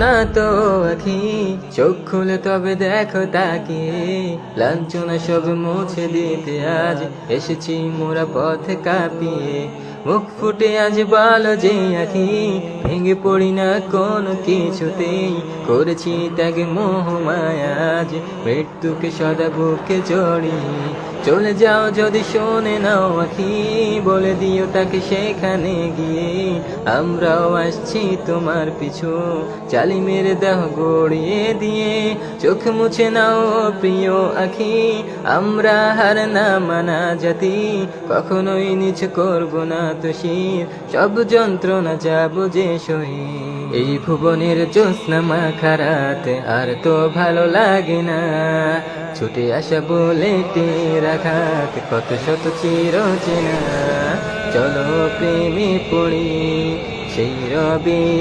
না তো আখি, চোখ খুলে তবে দেখো তাকে। লাঞ্ছনা সব মুছে দিতে আজ এসেছি মোরা পথে কাঁপিয়ে। মুখ ফুটে আজ বলো যে আখি, ভেঙে পড়ি না কোনো কিছুতেই। করেছি ত্যাগ মোহ মায়া, আজ মৃত্যুকে সদা বুকে জড়িয়ে। চলে যাও যদি শোনে নাও আখি, বলে দিও তাকে সেখানে গিয়ে আমরাও আসছি তোমার পিছু। জালিমের দেহ গড়িয়ে দিয়ে চোখ মুছে নাও প্রিয় আখি। আমরা হার না মানা জাতি, কখনোই নিচ করব না তো শির। সব যন্ত্রণা যাব যে সহি, এই ভুবনের জ্যোৎস্না মাখা রাত আর তো ভালো লাগে না। ছুটে আসা বলে রাখাত কত শত চির চেনা। চলো প্রেমে পড়ি সেই রবে।